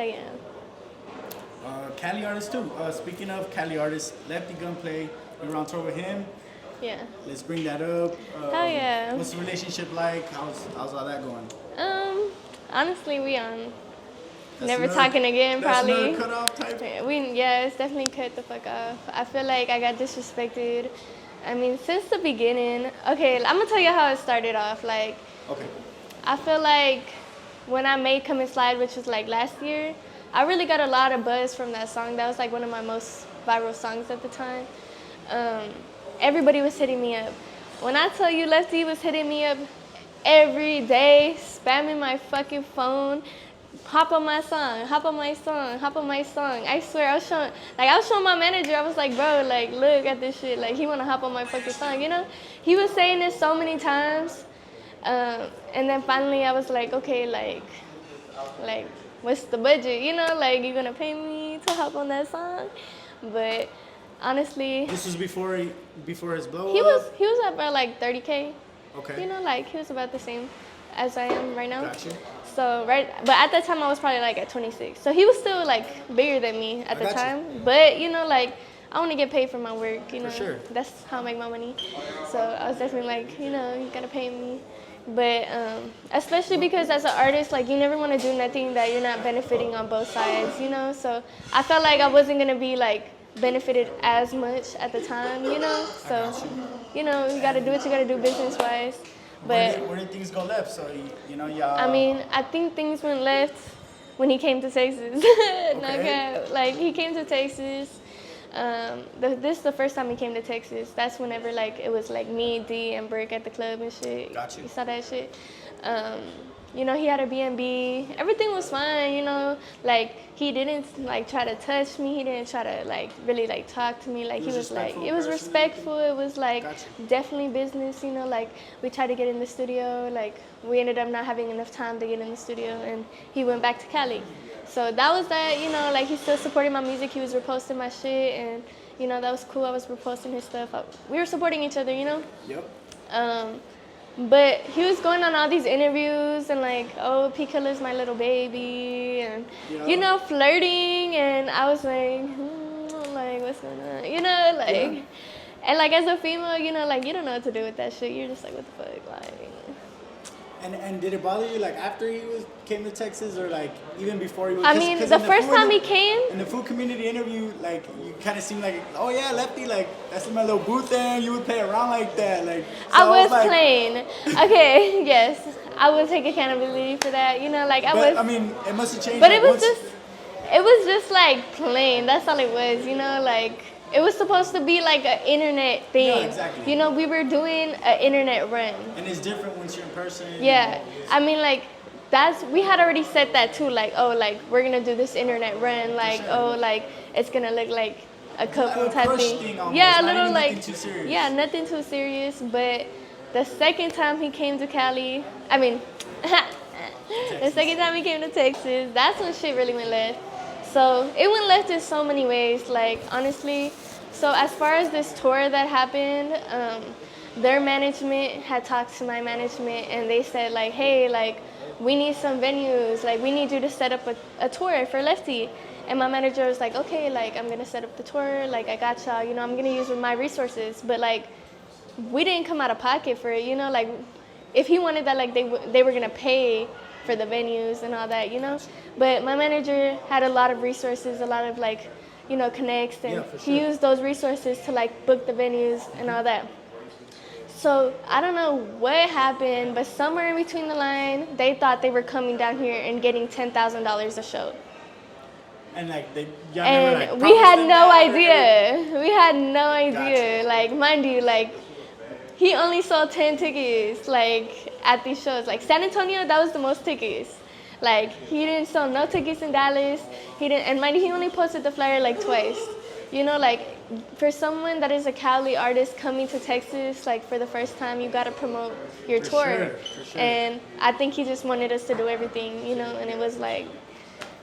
I am. Cali artist too. Speaking of Cali artists, Lefty Gunplay, we were on tour with him. Yeah. Let's bring that up. Hell yeah. What's the relationship like? How's all that going? Honestly, we on That's never another- talking again, That's probably. another cutoff type. Yeah, it's definitely cut the fuck off. I feel like I got disrespected. I mean, since the beginning. Okay, I'm gonna tell you how it started off. Like, Okay. I feel like when I made Come and Slide, which was like last year, I really got a lot of buzz from that song. That was like one of my most viral songs at the time. Everybody was hitting me up. When I tell you Lefty was hitting me up every day, spamming my fucking phone, hop on my song, hop on my song, hop on my song. I swear, I was showing my manager, I was like, bro, like, look at this shit. Like, he wanna hop on my fucking song, you know? He was saying this so many times. And then finally I was like, okay, like, what's the budget? You know, like, you gonna pay me to hop on that song? But honestly, This was before his blow he up. was at about like 30K. Okay. You know, like, he was about the same as I am right now. Gotcha. So but at that time I was probably like at 26. So he was still like bigger than me at the got you. time. But you know, like, I want to get paid for my work. You know, sure. That's how I make my money. So I was definitely like, you know, you gotta pay me. But especially because as an artist, like, you never want to do nothing that you're not benefiting on both sides. You know, so I felt like I wasn't gonna be like benefited as much at the time. You know, so you know, you gotta do what you gotta do business wise. But Where did things go left? So you know, y'all. I mean, I think things went left when he came to Texas. Okay. Like, he came to Texas. This is the first time he came to Texas. That's whenever, like, it was like me, D, and Brick at the club and shit. Gotcha. You saw that shit. You know, he had a B&B. Everything was fine, you know. Like, he didn't, like, try to touch me. He didn't try to, like, really, like, talk to me. Like, he was like, it was respectful. It was, like, Gotcha. definitely business, you know. Like, we tried to get in the studio. Like, we ended up not having enough time to get in the studio. And he went back to Cali. So that was that, you know. Like, he still supported my music. He was reposting my shit. And, you know, that was cool. I was reposting his stuff. We were supporting each other, you know. Yep. But he was going on all these interviews and like, oh, P. Killa's my little baby, and you know, flirting, and I was like, like, what's going on? You know, like, and like, as a female, you know, like, you don't know what to do with that shit. You're just like, what the fuck, like. And did it bother you, like, after he came to Texas, or like even before he was? I mean, the first time he came in the food community interview, like, you kind of seemed like, oh yeah, Lefty, like, that's in my little booth there. You would play around like that, like. So I was like, playing. Okay, yes, I will take accountability for that. You know, like, I mean, it must have changed. But like, it was just like playing. That's all it was. You know, like, it was supposed to be like an internet thing. Yeah, exactly. You know, we were doing an internet run. And it's different once you're in person. Yeah, I mean, like, we had already said that too. Like, oh, like, we're gonna do this internet run. Like, oh, like, it's gonna look like a couple a type crush thing. thing almost, Yeah, a not little even like. nothing too serious. Yeah, nothing too serious. But the second time he came to Cali, I mean, the second time he came to Texas, that's when shit really went left. So it went left in so many ways. Like, honestly. So as far as this tour that happened, their management had talked to my management, and they said, like, hey, like, we need some venues. Like, we need you to set up a tour for Lefty. And my manager was like, okay, like, I'm going to set up the tour. Like, I got y'all. You know, I'm going to use my resources. But, like, we didn't come out of pocket for it, you know. Like, if he wanted that, like, they were going to pay for the venues and all that, you know. But my manager had a lot of resources, a lot of, like, you know, connects, and he used those resources to, like, book the venues and all that. So I don't know what happened, but somewhere in between the line, they thought they were coming down here and getting $10,000 a show. And like And we had no idea. We had no idea. Gotcha. Like, mind you, like, he only sold 10 tickets, like, at these shows. Like, San Antonio, that was the most tickets. Like, he didn't sell no tickets in Dallas. And mind you, he only posted the flyer like twice. You know, like, for someone that is a Cali artist coming to Texas, like, for the first time, you gotta promote your tour. For sure. And I think he just wanted us to do everything, you know, and it was like,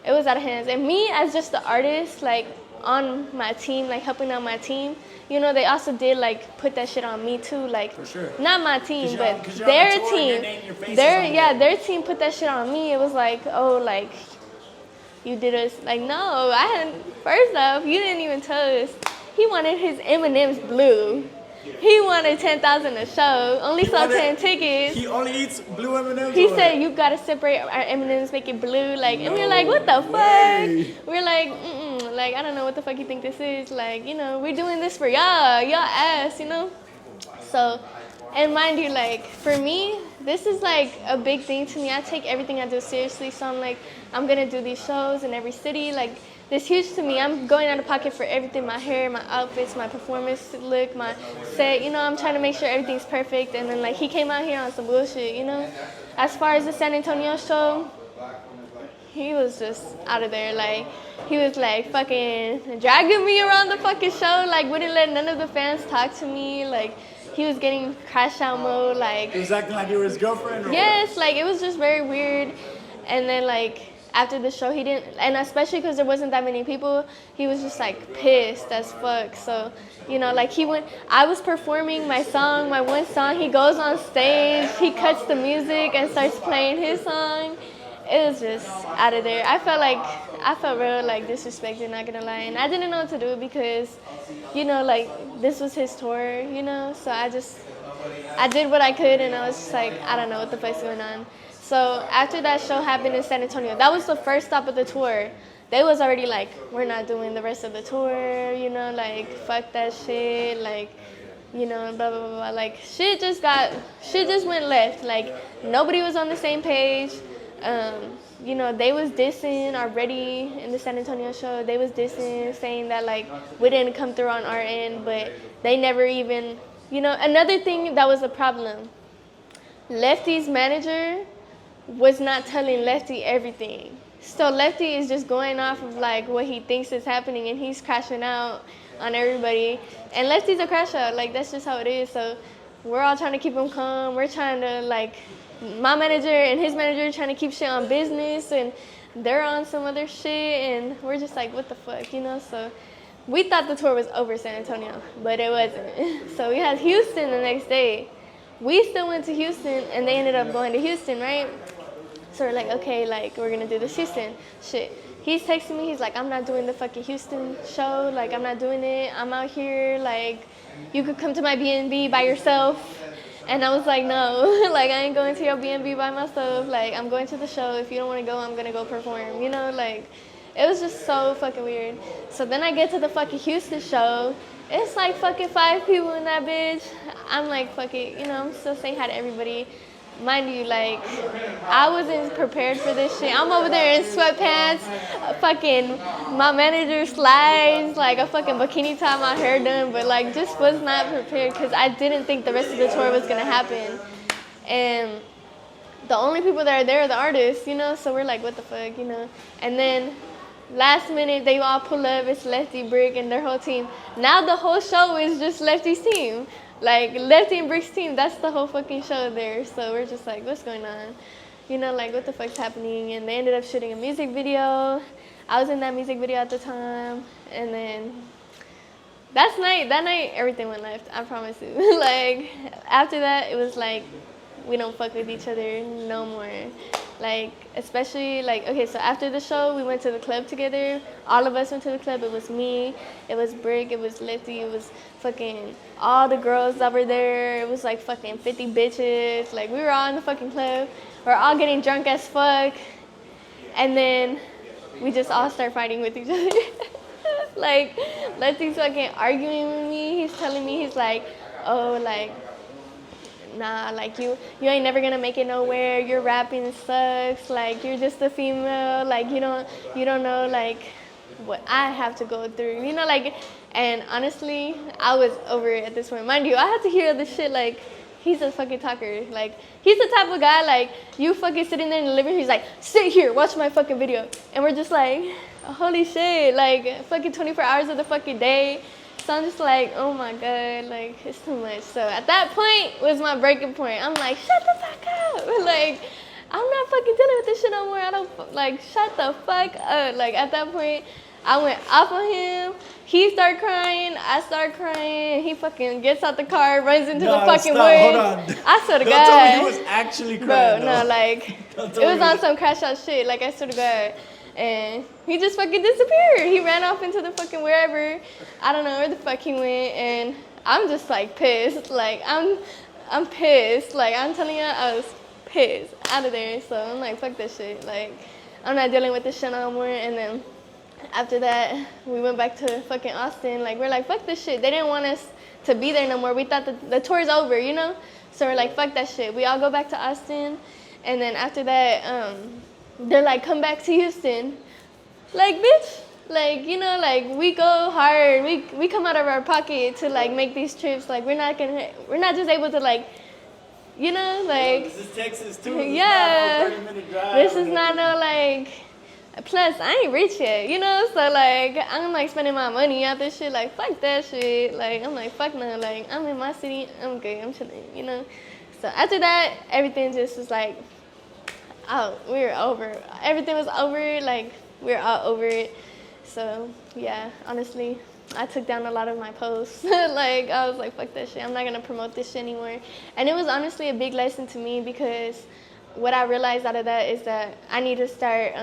it was out of hands. And me, as just the artist, like, on my team, like, helping out my team, you know, they also did, like, put that shit on me too, like, For sure. not my team, but you're their on the tour, team. your name, your face is on there. Their team put that shit on me. It was like, oh, like, you did us. Like, no, I hadn't. First off, you didn't even tell us. He wanted his M&M's blue. He wanted 10,000 a show. Only sold 10 tickets. He only eats blue M&M's. He said you gotta separate our M&M's, make it blue. Like, and we're like, what the fuck? We're like, like I don't know what the fuck you think this is. Like, you know, we're doing this for y'all ass, you know. So, and mind you, like for me, this is like a big thing to me. I take everything I do seriously. So I'm like, I'm gonna do these shows in every city. Like, this huge to me. I'm going out of pocket for everything, my hair, my outfits, my performance look, my set, you know, I'm trying to make sure everything's perfect. And then like he came out here on some bullshit, you know. As far as the San Antonio show, he was just out of there. Like, he was like fucking dragging me around the fucking show, like wouldn't let none of the fans talk to me. Like, he was getting crash out mode, like. He was acting like you were his girlfriend? Or yes, what? like it was just very weird. And then like, after the show, he didn't, and especially because there wasn't that many people, he was just like pissed as fuck. So, you know, like I was performing my song, my one song, he goes on stage, he cuts the music and starts playing his song. It was just out of there. I felt real like disrespected, not gonna lie. And I didn't know what to do because, you know, like this was his tour, you know, so I did what I could and I was just like, I don't know what the fuck's going on. So after that show happened in San Antonio, that was the first stop of the tour. They was already like, we're not doing the rest of the tour, you know, like, fuck that shit, like, you know, blah, blah, blah, blah. Like, shit just went left. Like, nobody was on the same page. You know, they was dissing already in the San Antonio show. They was dissing, saying that, like, we didn't come through on our end, but they never even, you know, another thing that was a problem. Lefty's manager was not telling Lefty everything. So Lefty is just going off of like what he thinks is happening and he's crashing out on everybody. And Lefty's a crash out, like that's just how it is. So we're all trying to keep him calm. We're trying to like, my manager and his manager trying to keep shit on business and they're on some other shit and we're just like, what the fuck, you know? So we thought the tour was over San Antonio, but it wasn't. So we had Houston the next day. We still went to Houston and they ended up going to Houston, right? So we're like, okay, like, we're gonna do this Houston shit. He's texting me, he's like, I'm not doing the fucking Houston show, like, I'm not doing it. I'm out here, like, you could come to my B&B by yourself. And I was like, no, like, I ain't going to your B&B by myself. Like, I'm going to the show. If you don't wanna go, I'm gonna go perform, you know, like, it was just so fucking weird. So then I get to the fucking Houston show. It's like fucking 5 people in that bitch. I'm like, fuck it, you know, I'm still saying hi to everybody. Mind you, like, I wasn't prepared for this shit. I'm over there in sweatpants, fucking, my manager slides, like a fucking bikini top, my hair done, but like, just was not prepared because I didn't think the rest of the tour was gonna happen. And the only people that are there are the artists, you know, so we're like, what the fuck, you know. And then last minute, they all pull up, it's Lefty, Brick, and their whole team. Now the whole show is just Lefty's team. Like, Lefty and Brick's team, that's the whole fucking show there. So we're just like, what's going on? You know, like, what the fuck's happening? And they ended up shooting a music video. I was in that music video at the time. And then that night, everything went left. I promise you. Like, after that, it was like, we don't fuck with each other no more. Like, especially, like, okay, so after the show, we went to the club together. All of us went to the club. It was me, it was Brick, it was Lefty, it was fucking all the girls that were there. It was like fucking 50 bitches. Like, we were all in the fucking club. We're all getting drunk as fuck. And then we just all start fighting with each other. Like, Lefty's fucking arguing with me. He's telling me, he's like, oh, like, nah, like, you ain't never gonna make it nowhere. Your rapping sucks. Like, you're just a female. Like, you don't know, like, what I have to go through. You know, like, and honestly, I was over it at this point. Mind you, I had to hear this shit, like, he's a fucking talker. Like, he's the type of guy, like, you fucking sitting there in the living room, he's like, sit here, watch my fucking video. And we're just like, holy shit, like, fucking 24 hours of the fucking day. So I'm just like, oh my God, like, it's too much. So at that point was my breaking point. I'm like, shut the fuck up. Like, I'm not fucking dealing with this shit no more. I don't, like, shut the fuck up. Like, at that point, I went off on him. He started crying. I started crying. He fucking gets out the car, runs into the fucking woods. Hold on. I swear to God. Don't tell me he was actually crying. Bro, no, like, it was on some crash out shit. Like, I swear to God. And he just fucking disappeared. He ran off into the fucking wherever. I don't know where the fuck he went, and I'm just like pissed. Like I'm pissed. Like I'm telling you, I was pissed out of there. So I'm like, fuck this shit. Like I'm not dealing with this shit no more. And then after that, we went back to fucking Austin. Like we're like, fuck this shit. They didn't want us to be there no more. We thought the tour's over, you know. So we're like, fuck that shit. We all go back to Austin, and then after that, they're like, come back to Houston. Like, bitch, like, you know, like, we go hard. We come out of our pocket to, like, make these trips. Like, we're not just able to, like, you know, like. This is Texas, too. Yeah. This is not no 30-minute drive. This is not no, like. Plus, I ain't rich yet, you know? So, like, I'm, like, spending my money out this shit. Like, fuck that shit. Like, I'm like, fuck no. Like, I'm in my city. I'm good. I'm chilling, you know? So, after that, everything just was, like, oh, we were over. Everything was over. Like, we were all over it. So, yeah, honestly, I took down a lot of my posts. Like, I was like, fuck that shit. I'm not going to promote this shit anymore. And it was honestly a big lesson to me because what I realized out of that is that I need to start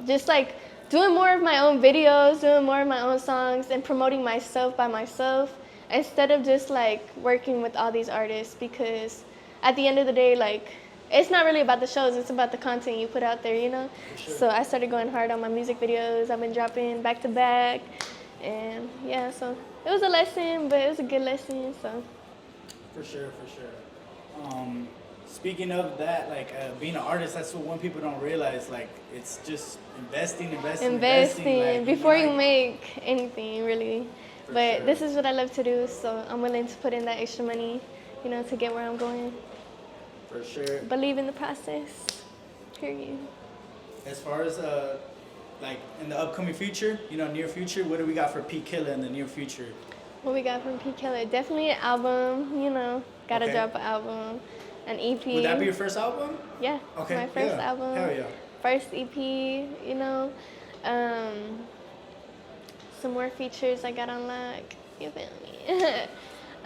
just, like, doing more of my own videos, doing more of my own songs, and promoting myself by myself instead of just, like, working with all these artists because at the end of the day, like, it's not really about the shows, it's about the content you put out there, you know? Sure. So I started going hard on my music videos. I've been dropping back to back. And yeah, so it was a lesson, but it was a good lesson, so. For sure. Speaking of that, like being an artist, that's what one people don't realize. Like it's just investing. Like, before you make anything, really. But sure. This is what I love to do, so I'm willing to put in that extra money, you know, to get where I'm going. For sure. Believe in the process. Period. As far as like in the upcoming future, you know, near future, what do we got for P Killa in the near future? What we got from P Killa? Definitely an album, you know. Gotta drop an album, an EP. Would that be your first album? Yeah. Okay. My first album. Hell yeah. First EP, you know. Some more features I got on lock. You feel me?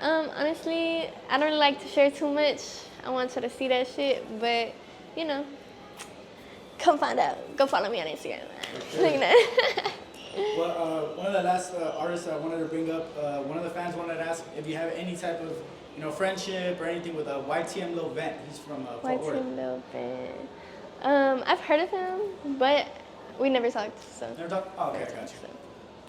Honestly, I don't really like to share too much. I want you to see that shit, but, you know, come find out. Go follow me on Instagram. Sure. You know? Well, one of the last artists I wanted to bring up, one of the fans wanted to ask if you have any type of, you know, friendship or anything with YTM Lil Vent. He's from Fort Worth. YTM Lil Vent. I've heard of him, but we never talked, so. Never talked? Oh, okay, I got you. So.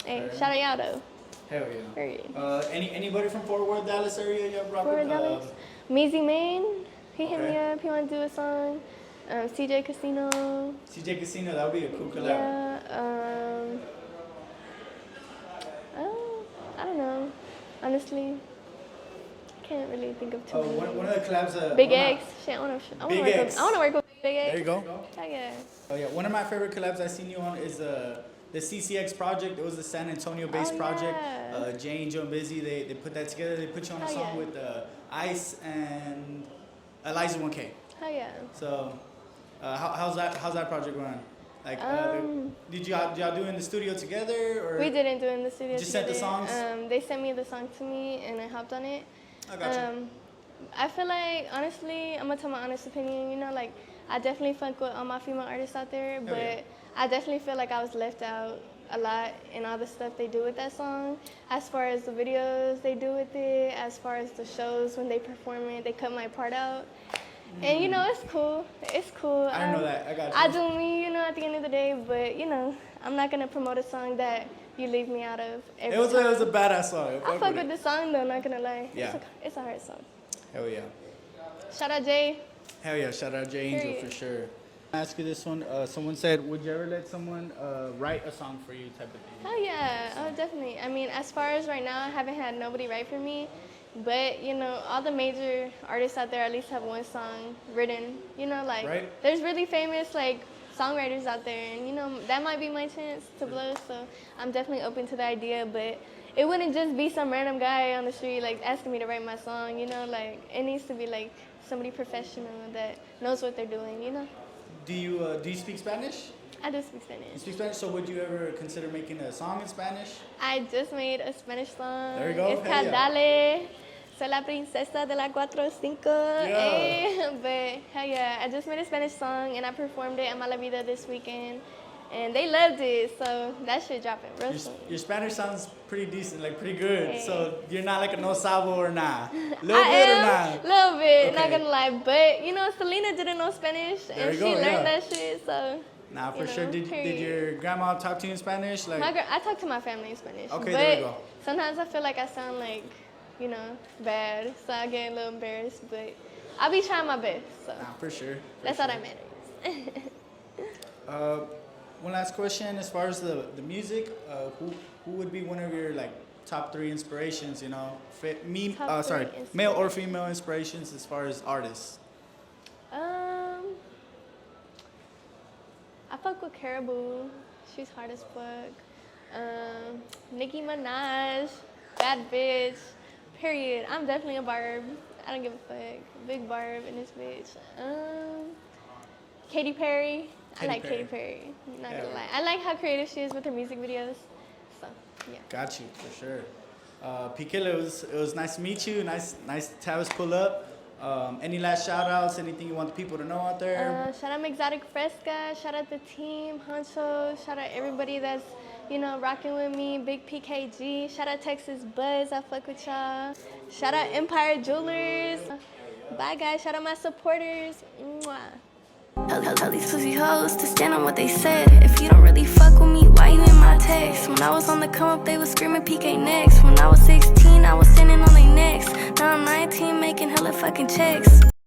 Hey, shout out y'all, though. Hell yeah. Period. Anybody from Fort Worth, Dallas area you brought Fort Worth, Dallas? Meezy Main, he hit me up, he want to do a song. CJ Casino. CJ Casino, that would be a cool collab. Yeah, I don't know. Honestly, can't really think of too many. One of the collabs. Big X. Shit, I want to work with Big X. There you go. Oh, yeah. Oh yeah, one of my favorite collabs I've seen you on is the CCX project. It was the San Antonio-based project. Jane, Joe, and Busy, they put that together. They put you on a song with Ice and Eliza 1K. Oh yeah. So, how's that project going? Like, did y'all do it in the studio together, or we didn't do it in the studio. Just together. sent the songs. They sent me the song to me, and I hopped on it. I got you. I feel like, honestly, I'm gonna tell my honest opinion. You know, like I definitely fuck with all my female artists out there, but I definitely feel like I was left out a lot in all the stuff they do with that song. As far as the videos they do with it, as far as the shows when they perform it, they cut my part out. And, you know, it's cool. It's cool. I didn't know that. I got you. I do me, you know, at the end of the day. But, you know, I'm not going to promote a song that you leave me out of every time. It was a badass song. I fuck with the song, though, not going to lie. Yeah. It's a hard song. Hell yeah. Shout out Jay. Hell yeah. Shout out Jay Angel for sure. I'll ask you this one. Someone said, would you ever let someone write a song for you type of thing? Oh, yeah. Oh, definitely. I mean, as far as right now, I haven't had nobody write for me. But, you know, all the major artists out there at least have one song written. You know, like, there's really famous, like, songwriters out there. And, you know, that might be my chance to blow. So I'm definitely open to the idea. But it wouldn't just be some random guy on the street, like, asking me to write my song. You know, like, it needs to be, like, somebody professional that knows what they're doing, you know? Do you speak Spanish? I do speak Spanish. You speak Spanish, so would you ever consider making a song in Spanish? I just made a Spanish song. There you go. It's called Dale. Soy la princesa de la 4-5. Yeah. But hell yeah, I just made a Spanish song and I performed it at Mala Vida this weekend. and they loved it. So that shit dropping real soon. Your Spanish sounds pretty decent, like pretty good. Hey. So you're not like a no sabo or nah? Little I bit am, or nah? little bit, Okay. not gonna lie. But you know, Selena didn't know Spanish, There and you she go, learned yeah. that shit. So Nah, for you know, sure. Did period. your grandma talk to you in Spanish? Like, I talk to my family in Spanish. Okay, but there you go. sometimes I feel like I sound like, you know, bad, so I get a little embarrassed. But I'll be trying my best. So nah, for sure. that's all that matters. One last question, as far as the music, who would be one of your like top 3 inspirations? You know, Top three male or female inspirations as far as artists. I fuck with Caribou. She's hard as fuck. Nicki Minaj, bad bitch. Period. I'm definitely a Barb. I don't give a fuck. Big Barb in this bitch. Katy Perry. I like Katy Perry. Not gonna lie. I like how creative she is with her music videos. So yeah. Got you for sure. Killa, it was nice to meet you. Nice to have us pull up. Any last shout outs? Anything you want the people to know out there? Shout out Exotic Fresca. Shout out the team, Honcho. Shout out everybody that's, you know, rocking with me. Big PKG. Shout out Texas Buzz. I fuck with y'all. Shout out Empire Jewelers. Bye guys. Shout out my supporters. Mwah. Tell these pussy hoes to stand on what they said. If you don't really fuck with me, why you in my text? When I was on the come up, they was screaming PK next. When I was 16, I was standing on their necks. Now I'm 19, making hella fucking checks.